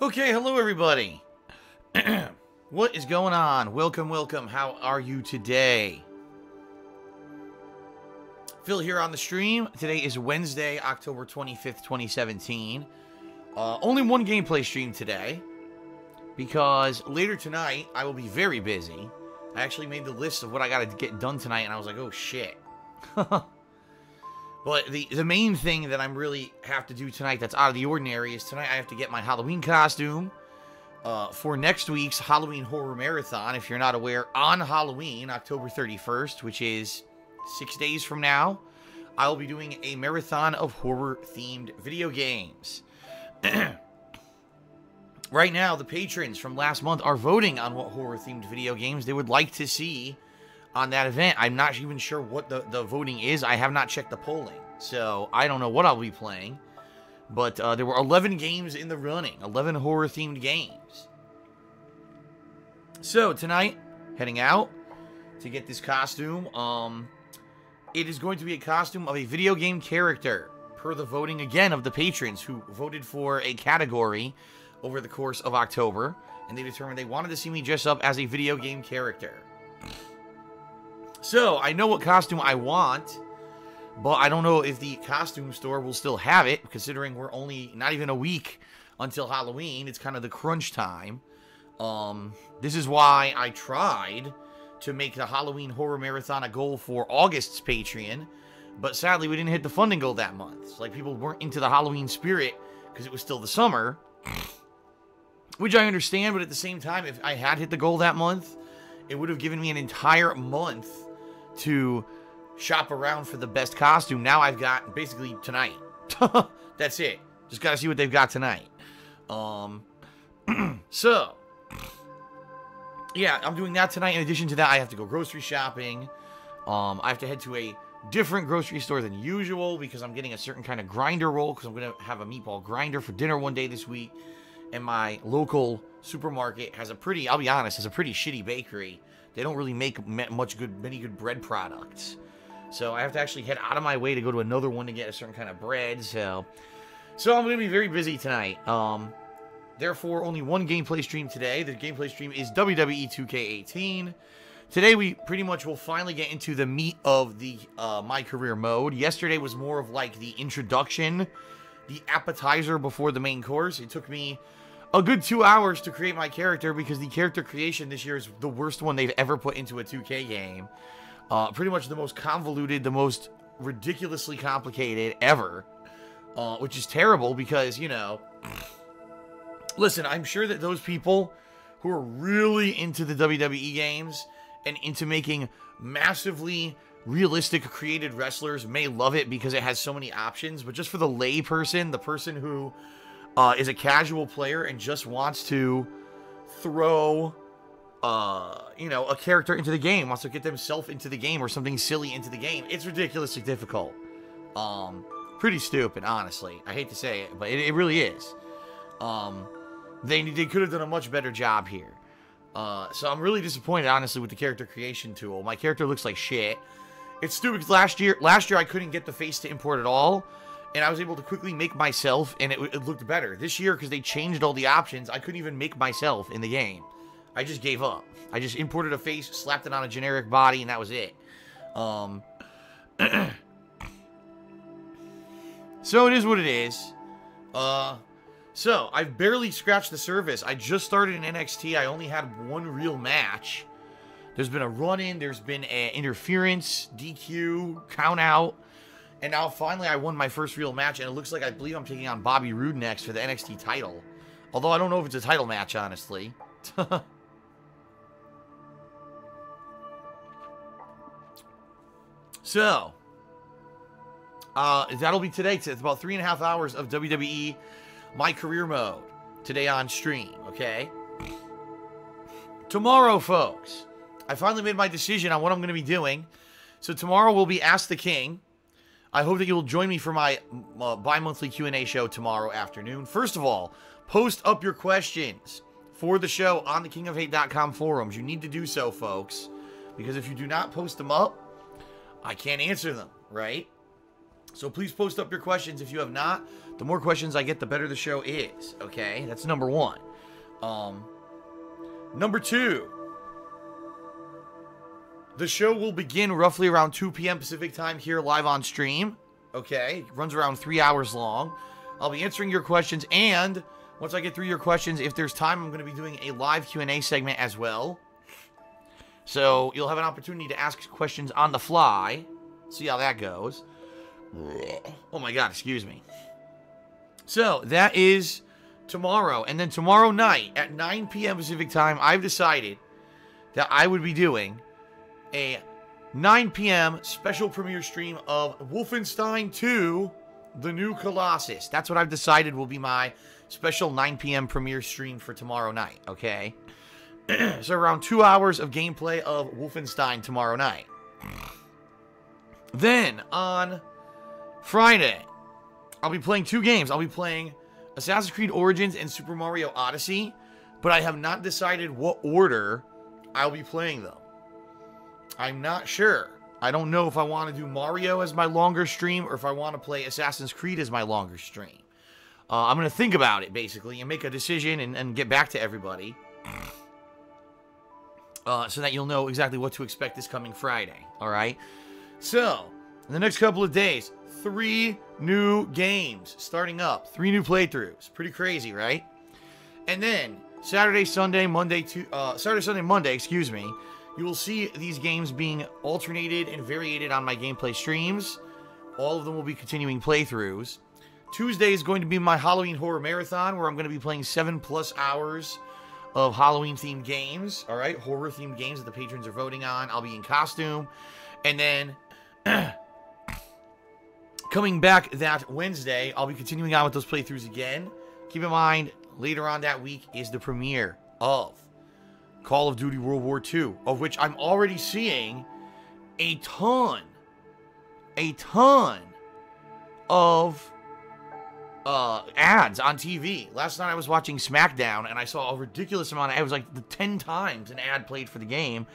Okay, hello everybody. What is going on? Welcome, welcome. How are you today? Phil here on the stream. Today is Wednesday, October 25th, 2017. Only one gameplay stream today, because later tonight I will be very busy. I actually made the list of what I gotta get done tonight, and I was like, oh shit. But the main thing that I'm really have to do tonight that's out of the ordinary is tonight I have to get my Halloween costume for next week's Halloween Horror Marathon. If you're not aware, on Halloween, October 31st, which is 6 days from now, I will be doing a marathon of horror-themed video games. Right now, the patrons from last month are voting on what horror-themed video games they would like to see on that event. I'm not even sure what the voting is. I have not checked the polling, so I don't know what I'll be playing. But there were 11 games in the running, 11 horror-themed games. So tonight, heading out to get this costume. It is going to be a costume of a video game character, per the voting again of the patrons who voted for a category over the course of October, and they determined they wanted to see me dress up as a video game character. So, I know what costume I want, but I don't know if the costume store will still have it, considering we're only not even a week until Halloween. It's kind of the crunch time. This is why I tried to make the Halloween Horror Marathon a goal for August's Patreon, but sadly we didn't hit the funding goal that month. Like, people weren't into the Halloween spirit because it was still the summer, which I understand, but at the same time, if I had hit the goal that month, it would have given me an entire month to shop around for the best costume. Now I've got basically tonight. That's it. Just gotta see what they've got tonight. So yeah, I'm doing that tonight. In addition to that, I have to go grocery shopping. I have to head to a different grocery store than usual because I'm getting a certain kind of grinder roll, because I'm gonna have a meatball grinder for dinner one day this week. And my local supermarket has a pretty, I'll be honest, has a pretty shitty bakery. They don't really make many good bread products. So I have to actually head out of my way to go to another one to get a certain kind of bread. So I'm going to be very busy tonight. Therefore, only one gameplay stream today. The gameplay stream is WWE 2K18. Today, we pretty much will finally get into the meat of the My Career mode. Yesterday was more of like the introduction, the appetizer before the main course. It took me a good 2 hours to create my character because the character creation this year is the worst one they've ever put into a 2K game. Pretty much the most convoluted, the most ridiculously complicated ever. Which is terrible because, you know, listen, I'm sure that those people who are really into the WWE games and into making massively realistic created wrestlers may love it because it has so many options, but just for the lay person, the person who is a casual player and just wants to throw you know, a character into the game, wants to get themselves into the game or something silly into the game, it's ridiculously difficult. Pretty stupid, honestly. I hate to say it, but it really is. They could have done a much better job here. So I'm really disappointed, honestly, with the character creation tool. My character looks like shit. It's stupid because last year I couldn't get the face to import at all, and I was able to quickly make myself, and it looked better. This year, because they changed all the options, I couldn't even make myself in the game. I just gave up. I just imported a face, slapped it on a generic body, and that was it. So it is what it is. So I've barely scratched the surface. I just started in NXT. I only had one real match. There's been a run-in, there's been an interference, DQ, count-out, and now finally I won my first real match, and it looks like I believe I'm taking on Bobby Roode next for the NXT title. Although I don't know if it's a title match, honestly. So, that'll be today. It's about 3.5 hours of WWE My Career mode today on stream, okay? Tomorrow, folks, I finally made my decision on what I'm going to be doing. So tomorrow will be Ask the King. I hope that you will join me for my bi-monthly Q&A show tomorrow afternoon. First of all, post up your questions for the show on the kingofhate.com forums. You need to do so, folks, because if you do not post them up, I can't answer them, right? So please post up your questions if you have not. The more questions I get, the better the show is, okay? That's number one. Number two, the show will begin roughly around 2 p.m. Pacific time here live on stream, okay? It runs around 3 hours long. I'll be answering your questions, and once I get through your questions, if there's time, I'm going to be doing a live Q&A segment as well. So you'll have an opportunity to ask questions on the fly. See how that goes. Oh my god, excuse me. So that is tomorrow. And then tomorrow night at 9 p.m. Pacific time, I've decided that I would be doing a 9 p.m. special premiere stream of Wolfenstein 2, The New Colossus. That's what I've decided will be my special 9 p.m. premiere stream for tomorrow night, okay? So around 2 hours of gameplay of Wolfenstein tomorrow night. Then, on Friday, I'll be playing 2 games. I'll be playing Assassin's Creed Origins and Super Mario Odyssey, but I have not decided what order I'll be playing them. I'm not sure. I don't know if I want to do Mario as my longer stream or if I want to play Assassin's Creed as my longer stream. I'm going to think about it, basically, and make a decision and get back to everybody. So that you'll know exactly what to expect this coming Friday, alright? So, in the next couple of days, 3 new games starting up. 3 new playthroughs. Pretty crazy, right? And then, Saturday, Sunday, Monday, excuse me, you will see these games being alternated and variated on my gameplay streams. All of them will be continuing playthroughs. Tuesday is going to be my Halloween Horror Marathon, where I'm going to be playing 7+ hours of Halloween-themed games, all right? Horror-themed games that the patrons are voting on. I'll be in costume. And then, coming back that Wednesday, I'll be continuing on with those playthroughs again. Keep in mind, later on that week is the premiere of Call of Duty World War II, of which I'm already seeing a ton of ads on TV. Last night I was watching SmackDown and I saw a ridiculous amount of ads. It was like 10 times an ad played for the game.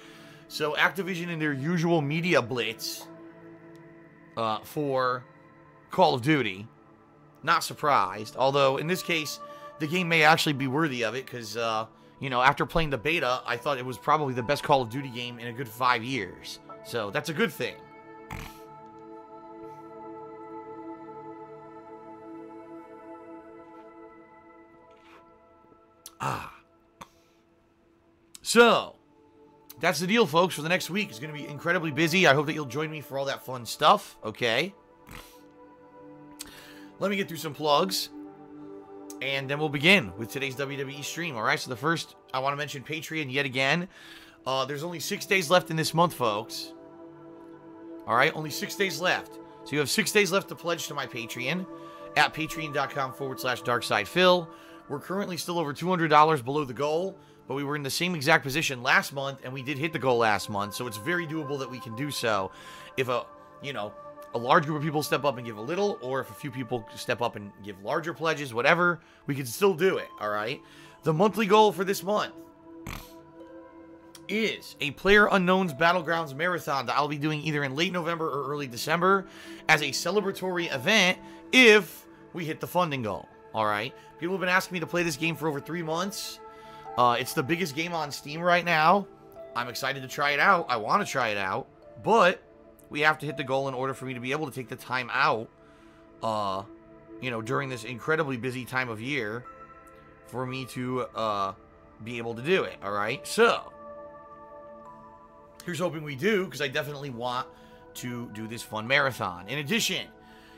So Activision, in their usual media blitz for Call of Duty, not surprised. Although in this case, the game may actually be worthy of it because, you know, after playing the beta, I thought it was probably the best Call of Duty game in a good 5 years. So that's a good thing. So, that's the deal, folks, for the next week. It's going to be incredibly busy. I hope that you'll join me for all that fun stuff, okay? Let me get through some plugs, and then we'll begin with today's WWE stream, all right? So the first, I want to mention Patreon yet again. There's only 6 days left in this month, folks. All right? Only 6 days left. So you have 6 days left to pledge to my Patreon at patreon.com/DarksidePhil. We're currently still over $200 below the goal, but we were in the same exact position last month, and we did hit the goal last month, so it's very doable that we can do so. If a large group of people step up and give a little, or if a few people step up and give larger pledges, whatever, we can still do it, all right? The monthly goal for this month is a PlayerUnknown's Battlegrounds Marathon that I'll be doing either in late November or early December as a celebratory event if we hit the funding goal, all right? People have been asking me to play this game for over 3 months. It's the biggest game on Steam right now. I'm excited to try it out. I want to try it out. But we have to hit the goal in order for me to be able to take the time out, during this incredibly busy time of year for me to be able to do it, all right? So, here's hoping we do, because I definitely want to do this fun marathon. In addition,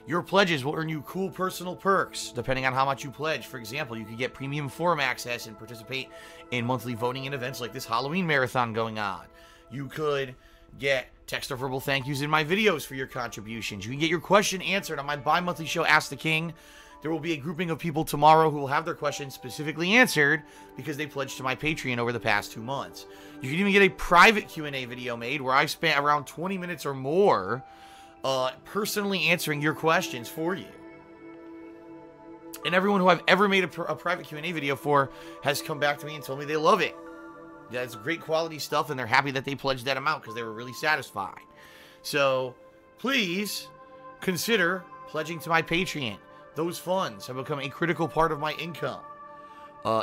your pledges will earn you cool personal perks, depending on how much you pledge. For example, you could get premium forum access and participate in monthly voting and events like this Halloween marathon going on. You could get text or verbal thank yous in my videos for your contributions. You can get your question answered on my bi-monthly show, Ask the King. There will be a grouping of people tomorrow who will have their questions specifically answered because they pledged to my Patreon over the past 2 months. You can even get a private Q&A video made where I spent around 20 minutes or more personally answering your questions for you. And everyone who I've ever made a private Q&A video for has come back to me and told me they love it. That's great quality stuff, and they're happy that they pledged that amount because they were really satisfied. So, please consider pledging to my Patreon. those funds have become a critical part of my income.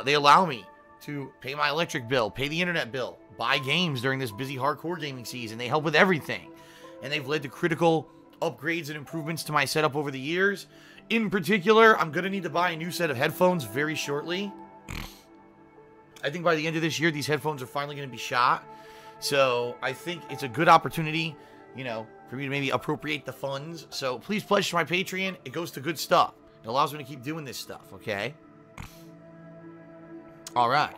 They allow me to pay my electric bill, pay the internet bill, buy games during this busy hardcore gaming season. They help with everything. And they've led to critical upgrades and improvements to my setup over the years. In particular, I'm going to need to buy a new set of headphones very shortly. I think by the end of this year, these headphones are finally going to be shot. So I think it's a good opportunity, you know, for me to maybe appropriate the funds. So please pledge to my Patreon. It goes to good stuff. It allows me to keep doing this stuff, okay? All right.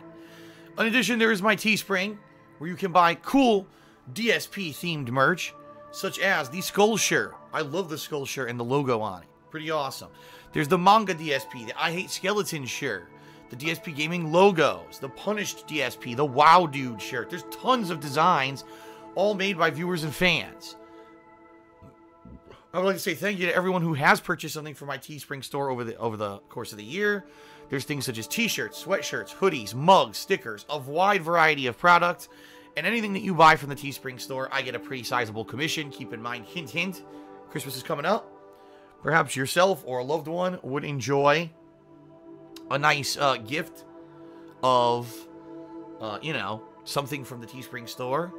In addition, there is my Teespring, where you can buy cool DSP-themed merch, such as the Skull shirt. I love the Skull shirt and the logo on it. Pretty awesome. There's the Manga DSP, the I Hate Skeletons shirt, the DSPGaming logos, the Punished DSP, the Wow Dude shirt. There's tons of designs, all made by viewers and fans. I would like to say thank you to everyone who has purchased something from my Teespring store over the course of the year. There's things such as t-shirts, sweatshirts, hoodies, mugs, stickers, a wide variety of products. And anything that you buy from the Teespring store, I get a pretty sizable commission. Keep in mind, hint, hint, Christmas is coming up. Perhaps yourself or a loved one would enjoy a nice gift of, you know, something from the Teespring store.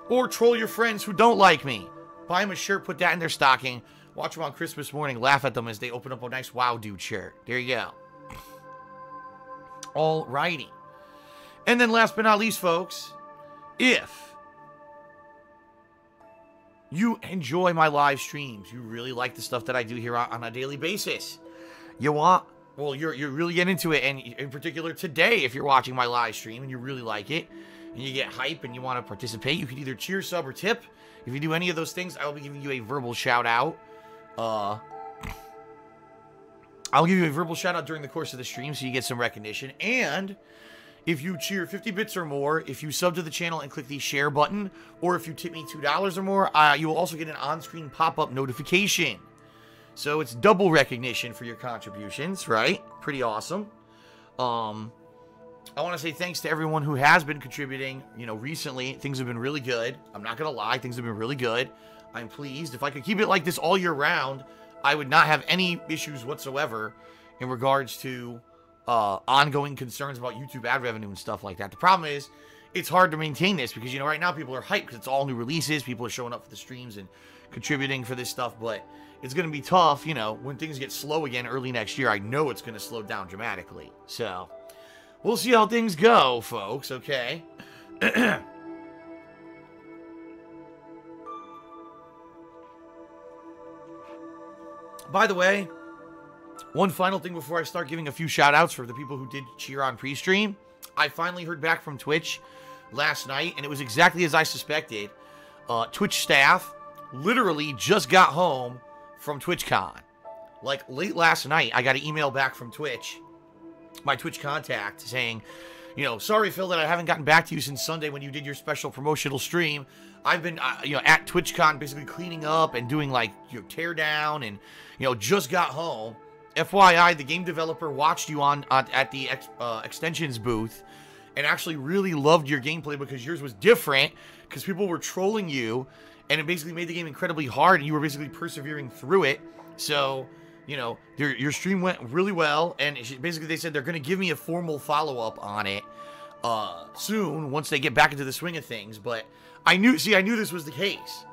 Or troll your friends who don't like me. Buy them a shirt, put that in their stocking. Watch them on Christmas morning, laugh at them as they open up a nice Wow Dude shirt. There you go. Alrighty. And then last but not least, folks, if you enjoy my live streams, you really like the stuff that I do here on a daily basis, you're really getting into it, and in particular today, if you're watching my live stream and you really like it, and you get hype and you want to participate, you can either cheer, sub, or tip. If you do any of those things, I will be giving you a verbal shout out. I'll give you a verbal shout out during the course of the stream so you get some recognition. And if you cheer 50 bits or more, if you sub to the channel and click the share button, or if you tip me $2 or more, you will also get an on-screen pop-up notification. So it's double recognition for your contributions, right? Pretty awesome. I want to say thanks to everyone who has been contributing. You know, recently, things have been really good. I'm not going to lie, things have been really good. I'm pleased. If I could keep it like this all year round, I would not have any issues whatsoever in regards to ongoing concerns about YouTube ad revenue and stuff like that. The problem is, it's hard to maintain this because, you know, right now people are hyped because it's all new releases. People are showing up for the streams and contributing for this stuff, but it's going to be tough, you know, when things get slow again early next year. I know it's going to slow down dramatically. So we'll see how things go, folks, okay? By the way, one final thing before I start giving a few shout-outs for the people who did cheer on pre-stream. I finally heard back from Twitch last night, and it was exactly as I suspected. Twitch staff literally just got home from Twitchcon. Like, late last night, I got an email back from Twitch, my Twitch contact, saying, you know, sorry, Phil, that I haven't gotten back to you since Sunday when you did your special promotional stream. I've been, you know, at TwitchCon basically cleaning up and doing, like, you know, tear down and, you know, just got home. FYI, the game developer watched you at the extensions booth and actually really loved your gameplay because yours was different because people were trolling you and it basically made the game incredibly hard and you were basically persevering through it. So, you know, your stream went really well, and basically they said they're going to give me a formal follow-up on it soon once they get back into the swing of things. But I knew this was the case.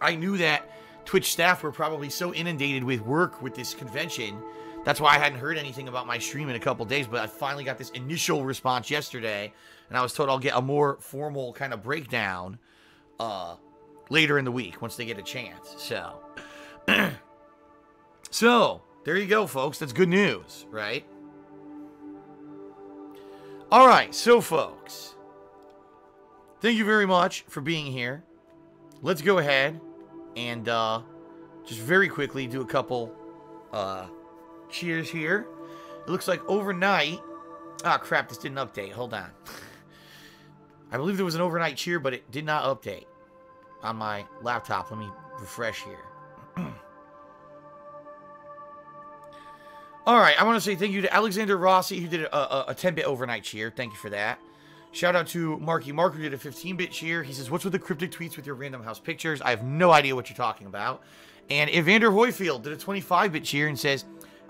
I knew that Twitch staff were probably so inundated with work with this convention. That's why I hadn't heard anything about my stream in a couple days, but I finally got this initial response yesterday, and I was told I'll get a more formal kind of breakdown later in the week once they get a chance. So, so there you go, folks. That's good news, right? All right, so folks, thank you very much for being here. Let's go ahead and just very quickly do a couple cheers here. It looks like overnight... Ah, crap, this didn't update. Hold on. I believe there was an overnight cheer, but it did not update on my laptop. Let me refresh here. Alright, I want to say thank you to Alexander Rossi, who did a 10-bit overnight cheer. Thank you for that. Shout out to Marky Mark, who did a 15-bit cheer. He says, what's with the cryptic tweets with your random house pictures? I have no idea what you're talking about. And Evander Hoyfield did a 25-bit cheer and says,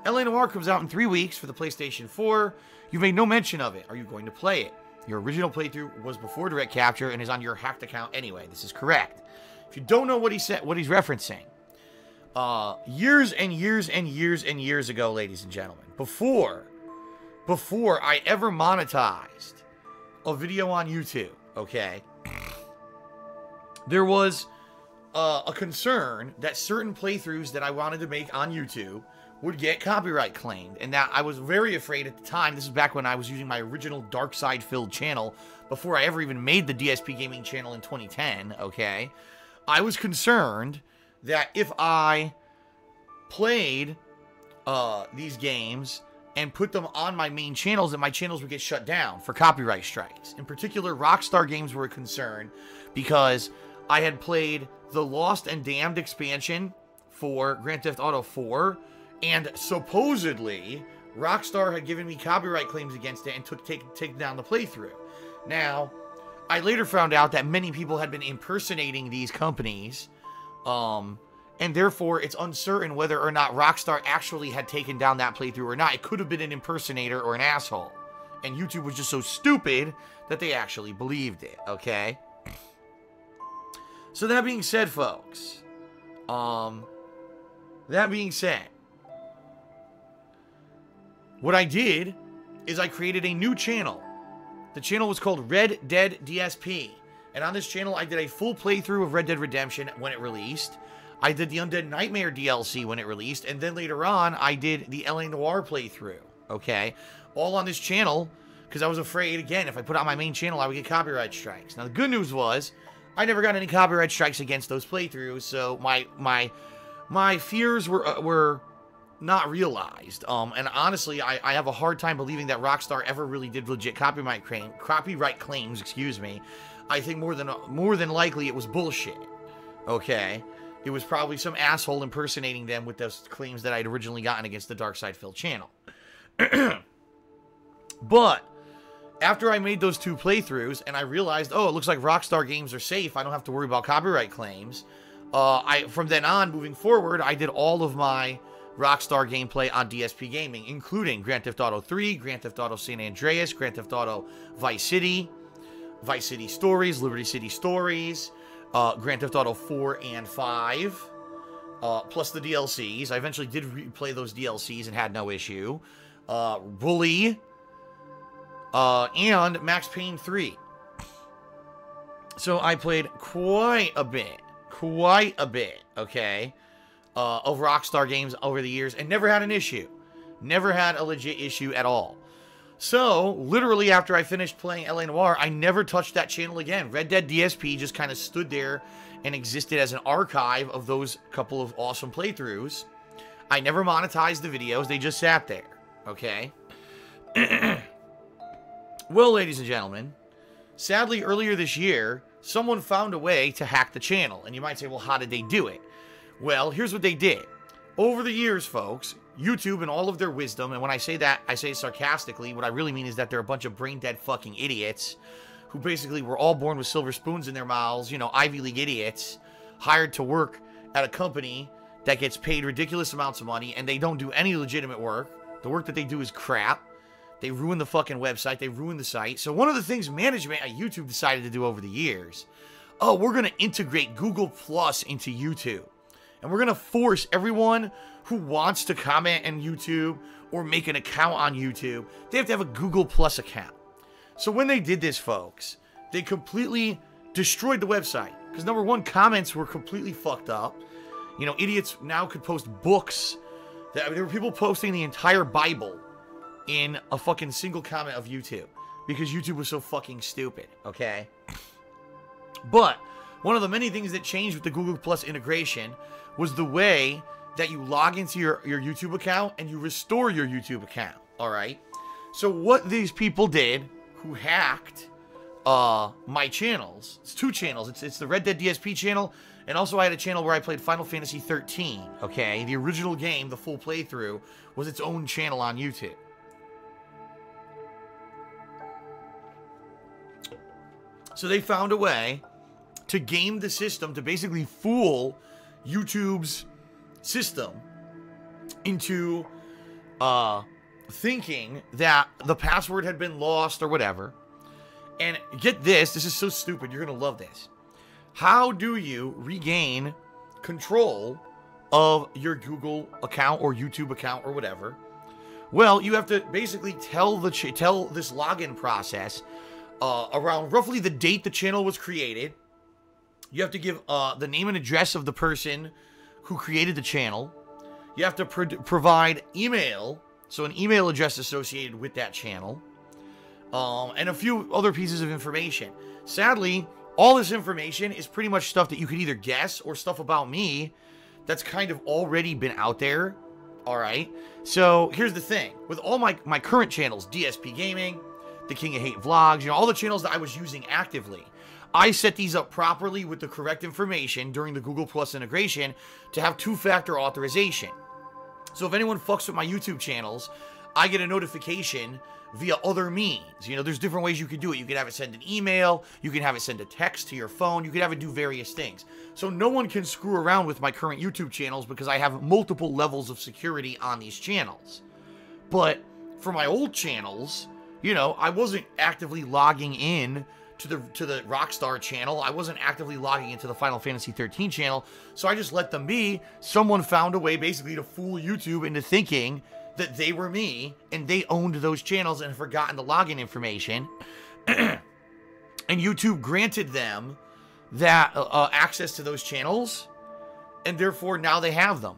L.A. Noire comes out in 3 weeks for the PlayStation 4. You've made no mention of it. Are you going to play it? Your original playthrough was before Direct Capture and is on your hacked account anyway. This is correct. If you don't know what he said, what he's referencing, years and years and years and years ago, ladies and gentlemen, before I ever monetized a video on YouTube, okay, there was a concern that certain playthroughs that I wanted to make on YouTube would get copyright claimed, and that I was very afraid at the time. This is back when I was using my original dark side filled channel before I ever even made the DSPGaming channel in 2010, okay? I was concerned that if I played these games and put them on my main channels, that my channels would get shut down for copyright strikes. In particular, Rockstar Games were a concern because I had played the Lost and Damned expansion for Grand Theft Auto 4, and supposedly Rockstar had given me copyright claims against it and taken down the playthrough. Now, I later found out that many people had been impersonating these companies, and therefore it's uncertain whether or not Rockstar actually had taken down that playthrough or not. It could have been an impersonator or an asshole, and YouTube was just so stupid that they actually believed it, okay? So that being said, folks, what I did is I created a new channel. The channel was called Red Dead DSP. And on this channel, I did a full playthrough of Red Dead Redemption when it released. I did the Undead Nightmare DLC when it released. And then later on, I did the L.A. Noire playthrough. Okay? All on this channel, because I was afraid, again, if I put it on my main channel, I would get copyright strikes. Now, the good news was, I never got any copyright strikes against those playthroughs, so my fears were not realized. And honestly, I have a hard time believing that Rockstar ever really did legit copyright claims, excuse me. I think more than likely it was bullshit. Okay? It was probably some asshole impersonating them with those claims that I'd originally gotten against the Dark Side Phil channel. But after I made those 2 playthroughs and I realized, oh, it looks like Rockstar games are safe, I don't have to worry about copyright claims. From then on, moving forward, I did all of my Rockstar gameplay on DSPGaming, including Grand Theft Auto 3, Grand Theft Auto San Andreas, Grand Theft Auto Vice City, Vice City Stories, Liberty City Stories, Grand Theft Auto 4 and 5, plus the DLCs. I eventually did replay those DLCs and had no issue. Bully, and Max Payne 3. So I played quite a bit, okay, of Rockstar games over the years and never had an issue. Never had a legit issue at all. So, literally after I finished playing L.A. Noire, I never touched that channel again. Red Dead DSP just kind of stood there and existed as an archive of those couple of awesome playthroughs. I never monetized the videos. They just sat there, okay? Well, ladies and gentlemen, sadly, earlier this year, someone found a way to hack the channel. And you might say, well, how did they do it? Well, here's what they did. Over the years, folks, YouTube and all of their wisdom, and when I say that, I say it sarcastically, what I really mean is that they're a bunch of brain-dead fucking idiots who basically were all born with silver spoons in their mouths, you know, Ivy League idiots, hired to work at a company that gets paid ridiculous amounts of money, and they don't do any legitimate work. The work that they do is crap. They ruin the fucking website. They ruin the site. So one of the things management at YouTube decided to do over the years, oh, we're going to integrate Google Plus into YouTube. And we're going to force everyone who wants to comment on YouTube or make an account on YouTube, they have to have a Google Plus account. So when they did this, folks, they completely destroyed the website. Because number one, comments were completely fucked up. You know, idiots now could post books. There were people posting the entire Bible in a fucking single comment of YouTube. Because YouTube was so fucking stupid, okay? But one of the many things that changed with the Google Plus integration was the way that you log into your YouTube account and you restore your YouTube account, alright? So what these people did, who hacked my channels, it's 2 channels, it's the Red Dead DSP channel, and also I had a channel where I played Final Fantasy 13, okay? The original game, the full playthrough, was its own channel on YouTube. So they found a way to game the system to basically fool YouTube's system into thinking that the password had been lost or whatever. And get this is so stupid. You're going to love this. How do you regain control of your Google account or YouTube account or whatever? Well, you have to basically tell this login process around roughly the date the channel was created. You have to give the name and address of the person who created the channel. You have to provide email, so an email address associated with that channel, and a few other pieces of information. Sadly, all this information is pretty much stuff that you could either guess or stuff about me that's kind of already been out there. All right. So here's the thing. With all my current channels, DSPGaming, The King of Hate Vlogs, you know, all the channels that I was using actively, I set these up properly with the correct information during the Google Plus integration to have two-factor authorization. So if anyone fucks with my YouTube channels, I get a notification via other means. You know, there's different ways you can do it. You can have it send an email. You can have it send a text to your phone. You can have it do various things. So no one can screw around with my current YouTube channels because I have multiple levels of security on these channels. But for my old channels, you know, I wasn't actively logging in to the Rockstar channel. I wasn't actively logging into the Final Fantasy 13 channel. So I just let them be. Someone found a way basically to fool YouTube into thinking that they were me, and they owned those channels and had forgotten the login information. And YouTube granted them that access to those channels, and therefore now they have them.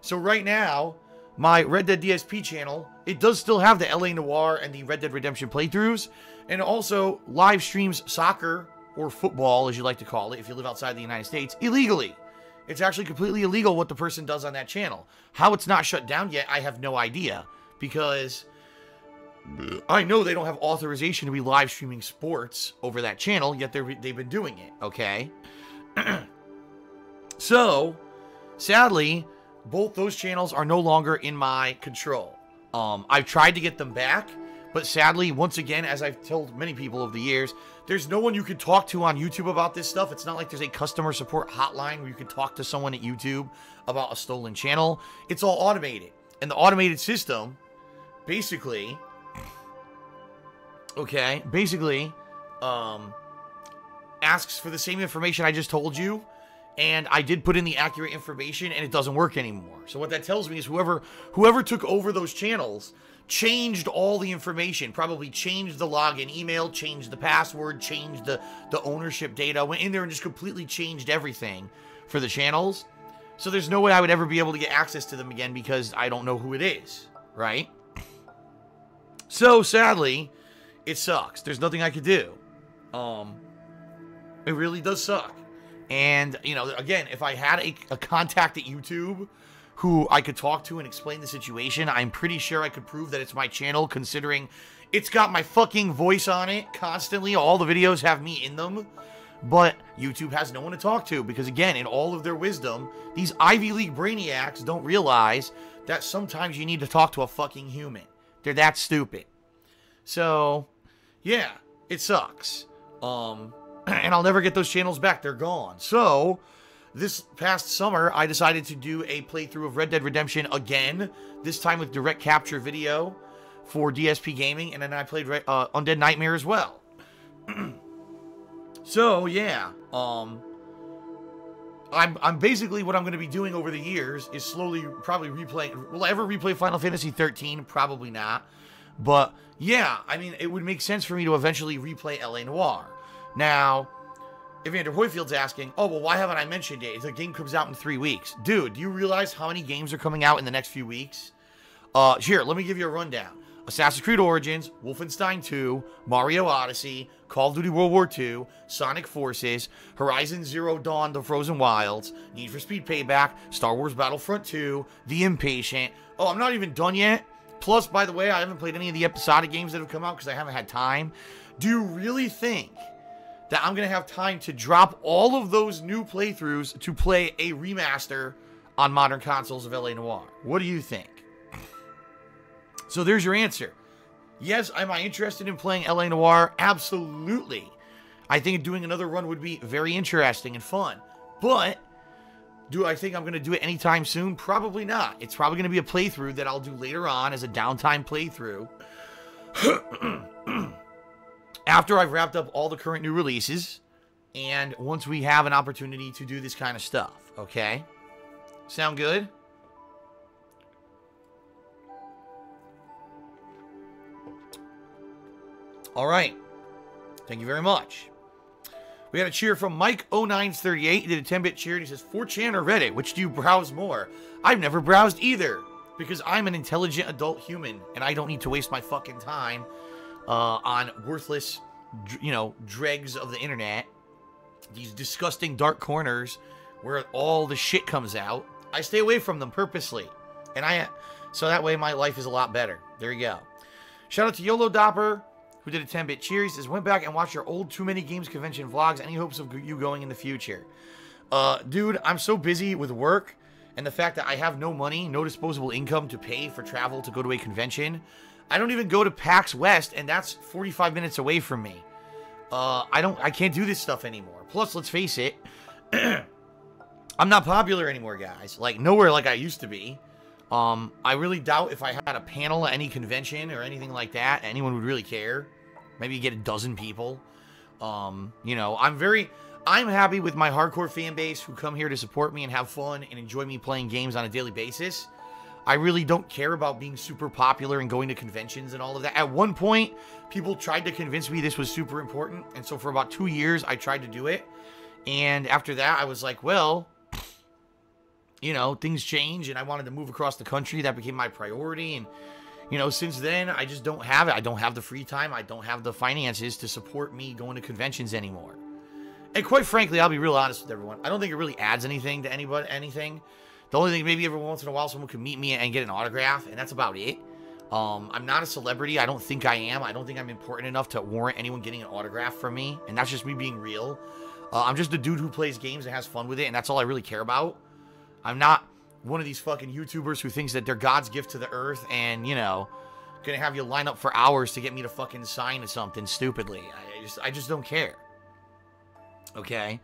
So right now, my Red Dead DSP channel, it does still have the LA Noire and the Red Dead Redemption playthroughs, and also live streams soccer, or football as you like to call it if you live outside the United States, illegally. It's actually completely illegal what the person does on that channel. How it's not shut down yet, I have no idea. Because I know they don't have authorization to be live streaming sports over that channel, yet they've been doing it, okay? So, sadly, both those channels are no longer in my control. I've tried to get them back, but sadly, once again, as I've told many people over the years, there's no one you could talk to on YouTube about this stuff. It's not like there's a customer support hotline where you can talk to someone at YouTube about a stolen channel. It's all automated. And the automated system, basically, asks for the same information I just told you. And I did put in the accurate information, and it doesn't work anymore. So what that tells me is whoever took over those channels changed all the information, probably changed the login email, changed the password, changed the ownership data, went in there and just completely changed everything for the channels. So there's no way I would ever be able to get access to them again because I don't know who it is, right? So sadly, it sucks. There's nothing I could do. It really does suck. And, you know, again, if I had a contact at YouTube who I could talk to and explain the situation, I'm pretty sure I could prove that it's my channel, considering it's got my fucking voice on it constantly. All the videos have me in them. But YouTube has no one to talk to because, again, in all of their wisdom, these Ivy League brainiacs don't realize that sometimes you need to talk to a fucking human. They're that stupid. So, yeah, it sucks. And I'll never get those channels back. They're gone. So, this past summer, I decided to do a playthrough of Red Dead Redemption again, this time with direct capture video for DSPGaming, and then I played Undead Nightmare as well. So, yeah, I'm basically, what I'm going to be doing over the years is slowly probably replaying. Will I ever replay Final Fantasy 13? Probably not. But, yeah, I mean, it would make sense for me to eventually replay LA Noire. Now, Evander Hoyfield's asking, oh, well, why haven't I mentioned it? The game comes out in 3 weeks. Dude, do you realize how many games are coming out in the next few weeks? Here, let me give you a rundown. Assassin's Creed Origins, Wolfenstein 2, Mario Odyssey, Call of Duty World War II, Sonic Forces, Horizon Zero Dawn, The Frozen Wilds, Need for Speed Payback, Star Wars Battlefront 2, The Impatient. Oh, I'm not even done yet. Plus, by the way, I haven't played any of the episodic games that have come out because I haven't had time. Do you really think that I'm going to have time to drop all of those new playthroughs to play a remaster on modern consoles of LA Noire? What do you think? So there's your answer. Yes, am I interested in playing LA Noire? Absolutely. I think doing another run would be very interesting and fun. But Do I think I'm going to do it anytime soon? Probably not. It's probably going to be a playthrough that I'll do later on as a downtime playthrough. After I've wrapped up all the current new releases, and once we have an opportunity to do this kind of stuff, okay? Sound good? All right. Thank you very much. We got a cheer from Mike0938. He did a 10-bit cheer, and he says, 4chan or Reddit, which do you browse more? I've never browsed either, because I'm an intelligent adult human, and I don't need to waste my fucking time on worthless, dregs of the internet. These disgusting dark corners where all the shit comes out. I stay away from them purposely. So that way my life is a lot better. There you go. Shout out to YOLO Dopper, who did a 10-bit cheer. He says, went back and watched your old Too Many Games convention vlogs. Any hopes of you going in the future? Dude, I'm so busy with work and the fact that I have no money, no disposable income to pay for travel to go to a convention. I don't even go to PAX West, and that's 45 minutes away from me. I can't do this stuff anymore. Plus, let's face it, I'm not popular anymore, guys. Like, nowhere like I used to be. I really doubt if I had a panel at any convention or anything like that, anyone would really care. Maybe get a dozen people. I'm happy with my hardcore fan base who come here to support me and have fun and enjoy me playing games on a daily basis. I really don't care about being super popular and going to conventions and all of that. At one point, people tried to convince me this was super important. And so for about 2 years, I tried to do it. And after that, I was like, well, things change and I wanted to move across the country. That became my priority. And, since then, I just don't have it. I don't have the free time. I don't have the finances to support me going to conventions anymore. And quite frankly, I'll be real honest with everyone. I don't think it really adds anything to anything. The only thing, maybe every once in a while, someone can meet me and get an autograph, and that's about it. I'm not a celebrity. I don't think I am. I don't think I'm important enough to warrant anyone getting an autograph from me, and that's just me being real. I'm just a dude who plays games and has fun with it, and that's all I really care about. I'm not one of these fucking YouTubers who thinks that they're God's gift to the earth and, gonna have you line up for hours to get me to fucking sign something stupidly. I just don't care. Okay?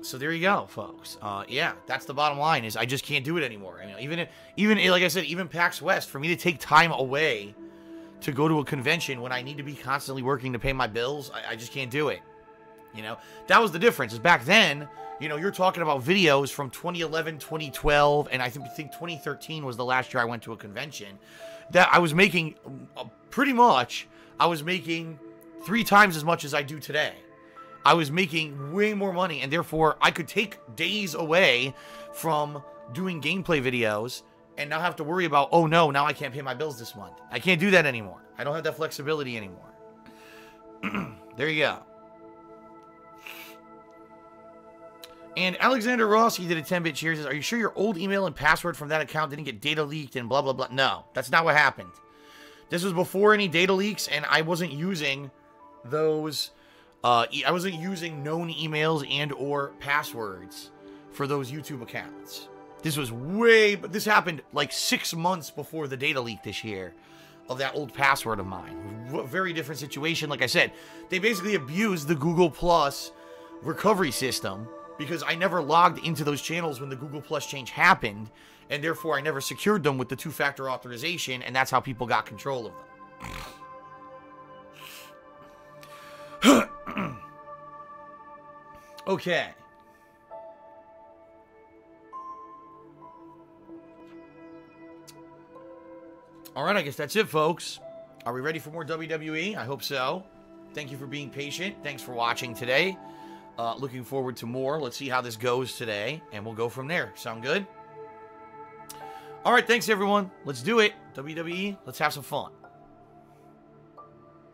So there you go, folks. Yeah, that's the bottom line, is I just can't do it anymore. Even like I said, even PAX West, for me to take time away to go to a convention when I need to be constantly working to pay my bills, I just can't do it. That was the difference. Is back then, you're talking about videos from 2011, 2012, and I think 2013 was the last year I went to a convention, that I was making, pretty much, I was making 3 times as much as I do today. I was making way more money, and therefore I could take days away from doing gameplay videos and not have to worry about, oh no, now I can't pay my bills this month. I can't do that anymore. I don't have that flexibility anymore. There you go. And Alexander Ross, he did a 10-bit cheer, says, are you sure your old email and password from that account didn't get data leaked and blah, blah, blah? No, that's not what happened. This was before any data leaks, and I wasn't using those... I wasn't using known emails and or passwords for those YouTube accounts. This happened like 6 months before the data leak this year of that old password of mine. Very different situation. Like I said, they basically abused the Google Plus recovery system because I never logged into those channels when the Google Plus change happened, and therefore I never secured them with the 2-factor authorization, and that's how people got control of them. Okay. Alright, I guess that's it, folks. Are we ready for more WWE? I hope so. Thank you for being patient. Thanks for watching today. Looking forward to more. Let's see how this goes today, and we'll go from there. Sound good? Alright, thanks everyone. Let's do it. WWE, let's have some fun.